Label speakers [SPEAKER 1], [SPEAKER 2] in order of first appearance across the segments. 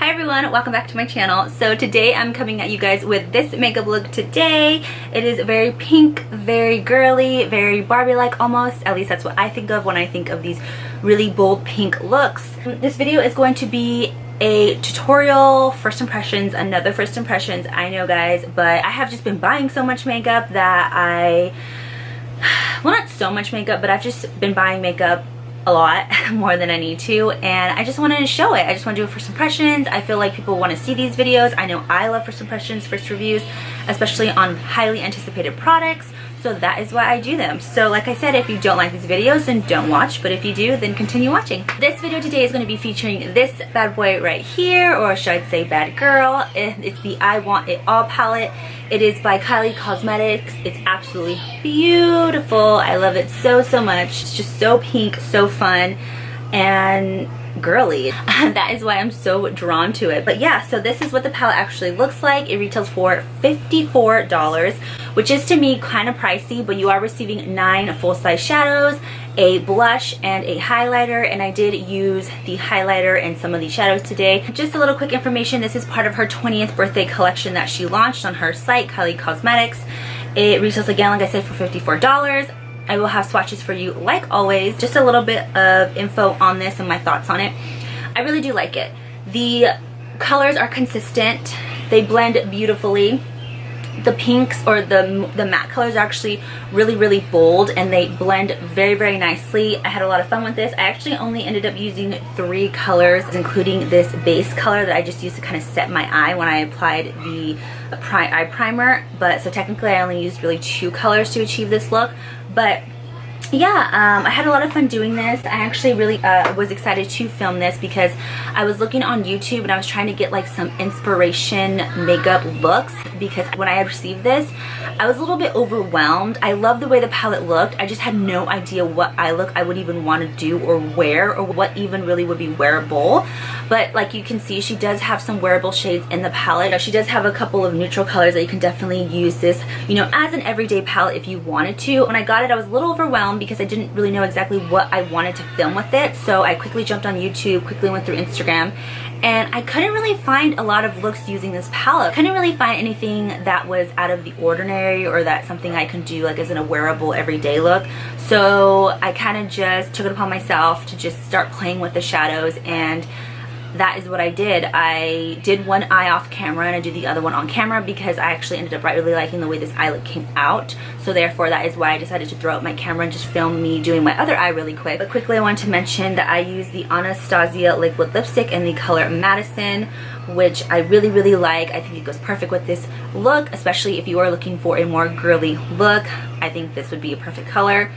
[SPEAKER 1] Hi everyone, welcome back to my channel. So today I'm coming at you guys with this makeup look today. It is very pink, very girly, very Barbie-like almost. At least that's what I think of when I think of these really bold pink looks. This video is going to be a tutorial, first impressions, another first impressions, I know guys, but I have just been buying so much makeup that well, not so much makeup, but I've just been buying makeup a lot more than I need to, and I just wanted to show it. I just want to do a first impressions. I feel like people want to see these videos. I know I love first impressions, first reviews, especially on highly anticipated products, so that is why I do them. So like I said, if you don't like these videos, then don't watch, but if you do, then continue watching. This video today is going to be featuring this bad boy right here, or should I say bad girl. It's the I Want It All palette. It is by Kylie Cosmetics. It's absolutely beautiful. I love it so much. It's just so pink, so fun, and girly. That is why I'm so drawn to it. But yeah, so this is what the palette actually looks like. It retails for $54, which is to me kind of pricey, but you are receiving 9 full-size shadows, a blush, and a highlighter, and I did use the highlighter and some of the shadows today. Just a little quick information, this is part of her 20th birthday collection that she launched on her site, Kylie Cosmetics. It retails again, like I said, for $54. I will have swatches for you like always. Just a little bit of info on this and my thoughts on it. I really do like it. The colors are consistent. They blend beautifully. The pinks, or the matte colors, are actually really bold, and they blend very nicely. I had a lot of fun with this. I actually only ended up using 3 colors, including this base color that I just used to kind of set my eye when I applied the eye primer. But so technically I only used really 2 colors to achieve this look. But yeah, I had a lot of fun doing this. I actually really was excited to film this because I was looking on YouTube and I was trying to get like some inspiration makeup looks, because when I had received this, I was a little bit overwhelmed. I love the way the palette looked. I just had no idea what eye look I would even want to do or wear, or what even really would be wearable. But like you can see, she does have some wearable shades in the palette. She does have a couple of neutral colors that you can definitely use this, you know, as an everyday palette if you wanted to. When I got it, I was a little overwhelmed because I didn't really know exactly what I wanted to film with it. So I quickly jumped on YouTube, quickly went through Instagram, and I couldn't really find a lot of looks using this palette. Couldn't really find anything that was out of the ordinary, or that something I can do like as in a wearable everyday look. So I kind of just took it upon myself to just start playing with the shadows, and that is what I did. I did one eye off camera and I did the other one on camera because I actually ended up really liking the way this eye look came out. So therefore that is why I decided to throw out my camera and just film me doing my other eye really quick. But quickly I want to mention that I use the Anastasia liquid lipstick in the color Madison, which I really like. I think it goes perfect with this look, especially if you are looking for a more girly look. I think this would be a perfect color.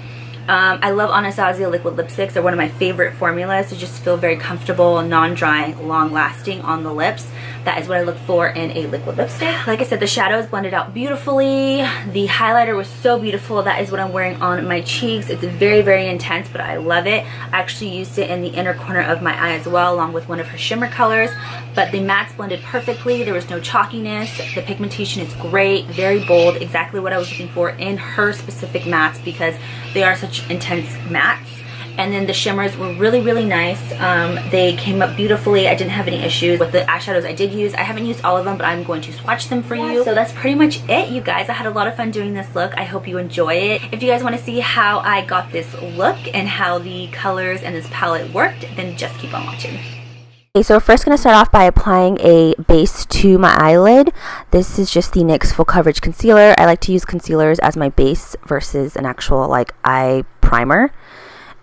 [SPEAKER 1] I love Anastasia liquid lipsticks. They're one of my favorite formulas to just feel very comfortable, non-dry, long-lasting on the lips. That is what I look for in a liquid lipstick. Like I said, the shadows blended out beautifully. The highlighter was so beautiful. That is what I'm wearing on my cheeks. It's very intense, but I love it. I actually used it in the inner corner of my eye as well, along with one of her shimmer colors. But the mattes blended perfectly. There was no chalkiness. The pigmentation is great, very bold, exactly what I was looking for in her specific mattes, because they are such intense mattes. And then the shimmers were really nice. They came up beautifully. I didn't have any issues with the eyeshadows I did use. I haven't used all of them, but I'm going to swatch them for you. So that's pretty much it, you guys. I had a lot of fun doing this look. I hope you enjoy it. If you guys want to see how I got this look and how the colors and this palette worked, then just keep on watching.
[SPEAKER 2] Okay, so we're first going to start off by applying a base to my eyelid. This is just the NYX Full Coverage Concealer. I like to use concealers as my base versus an actual like eye primer.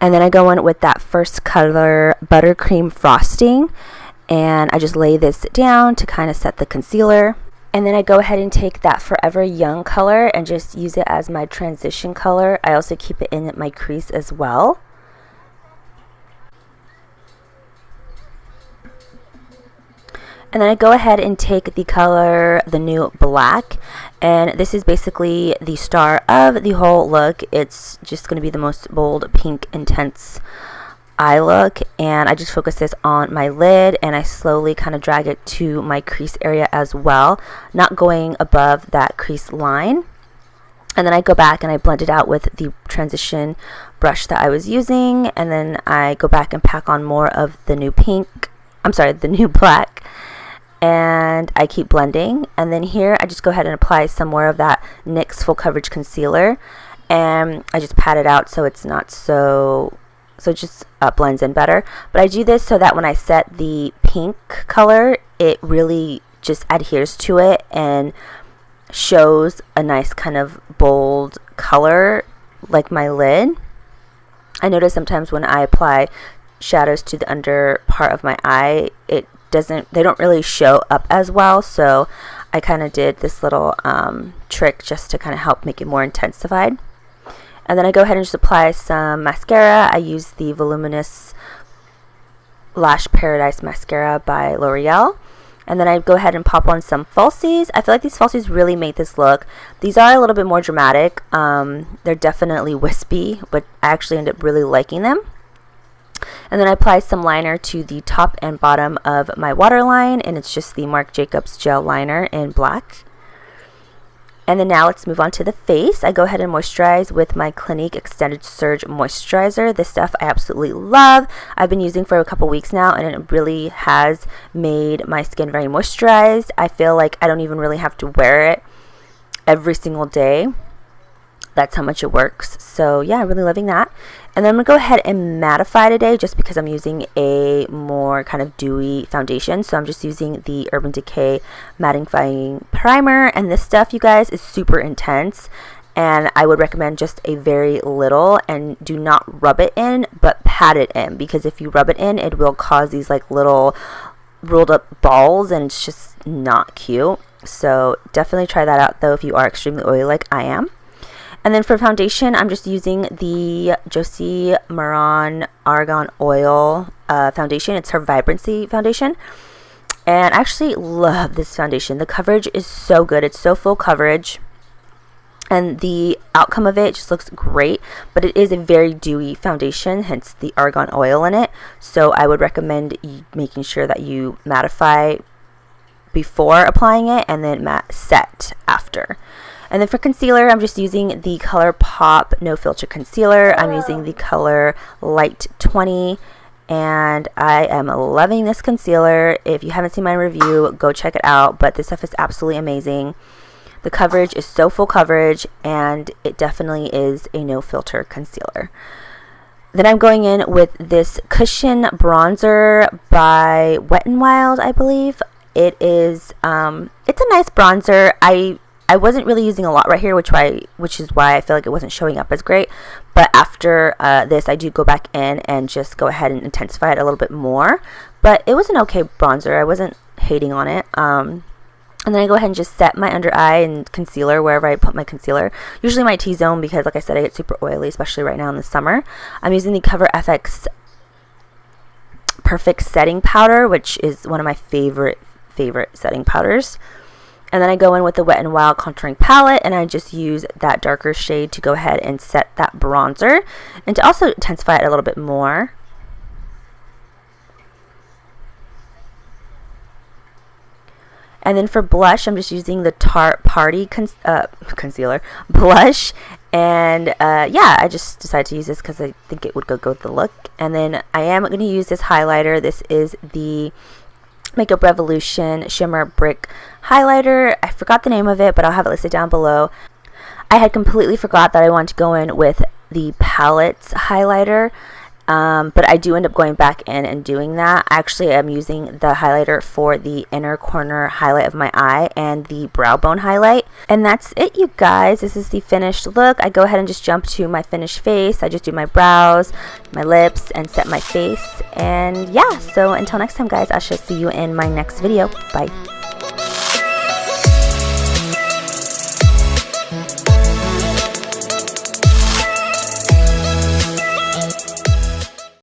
[SPEAKER 2] And then I go in with that first color, Buttercream Frosting, and I just lay this down to kind of set the concealer. And then I go ahead and take that Forever Young color and just use it as my transition color. I also keep it in my crease as well. And then I go ahead and take the color, the new Black, and this is basically the star of the whole look. It's just going to be the most bold, pink, intense eye look, and I just focus this on my lid, and I slowly kind of drag it to my crease area as well, not going above that crease line. And then I go back and I blend it out with the transition brush that I was using, and then I go back and pack on more of the new pink, the new black, and I keep blending. And then here I just go ahead and apply some more of that NYX Full Coverage Concealer, and I just pat it out so it's not so it just blends in better. But I do this so that when I set the pink color, it really just adheres to it and shows a nice kind of bold color like my lid. I notice sometimes when I apply shadows to the under part of my eye, they don't really show up as well, so I kind of did this little trick just to kind of help make it more intensified. And then I go ahead and just apply some mascara. I use the Voluminous Lash Paradise Mascara by L'Oreal. And then I go ahead and pop on some falsies. I feel like these falsies really make this look. These are a little bit more dramatic. They're definitely wispy, but I actually end up really liking them. And then I apply some liner to the top and bottom of my waterline, and it's just the Marc Jacobs Gel Liner in black. And then now let's move on to the face. I go ahead and moisturize with my Clinique Extended Surge Moisturizer. This stuff I absolutely love. I've been using for a couple weeks now, and it really has made my skin very moisturized. I feel like I don't even really have to wear it every single day. That's how much it works. So yeah, I'm really loving that. And then I'm going to go ahead and mattify today just because I'm using a more kind of dewy foundation. So I'm just using the Urban Decay Mattifying Primer. And this stuff, you guys, is super intense. And I would recommend just a very little, and do not rub it in, but pat it in. Because if you rub it in, it will cause these like little rolled up balls, and it's just not cute. So definitely try that out though if you are extremely oily like I am. And then for foundation, I'm just using the Josie Maran Argan Oil foundation. It's her Vibrancy foundation. And I actually love this foundation. The coverage is so good. It's so full coverage. And the outcome of it just looks great. But it is a very dewy foundation, hence the argan oil in it. So I would recommend making sure that you mattify before applying it and then matte set after. And then for concealer, I'm just using the Colourpop Nofilter Concealer. I'm using the color Light 20, and I am loving this concealer. If you haven't seen my review, go check it out, but this stuff is absolutely amazing. The coverage is so full coverage, and it definitely is a no filter concealer. Then I'm going in with this Cushion Bronzer by Wet n Wild, I believe. It is, it's a nice bronzer. I wasn't really using a lot right here, which is why I feel like it wasn't showing up as great. But after this, I do go back in and just go ahead and intensify it a little bit more. But it was an okay bronzer. I wasn't hating on it. And then I go ahead and just set my under eye and concealer wherever I put my concealer. Usually my T-zone, because like I said, I get super oily, especially right now in the summer. I'm using the Cover FX Perfect Setting Powder, which is one of my favorite setting powders. And then I go in with the Wet n Wild contouring palette, and I just use that darker shade to go ahead and set that bronzer and to also intensify it a little bit more. And then for blush, I'm just using the Tarte Paaarty concealer blush. And yeah, I just decided to use this because I think it would go with the look. And then I am going to use this highlighter. This is the Makeup Revolution Shimmer Brick Highlighter. I forgot the name of it, but I'll have it listed down below. I had completely forgot that I wanted to go in with the Palettes highlighter, but I do end up going back in and doing that. Actually, I'm using the highlighter for the inner corner highlight of my eye and the brow bone highlight. And that's it, you guys. This is the finished look. I go ahead and just jump to my finished face. I just do my brows, my lips, and set my face. And yeah, so until next time, guys, I shall see you in my next video. Bye.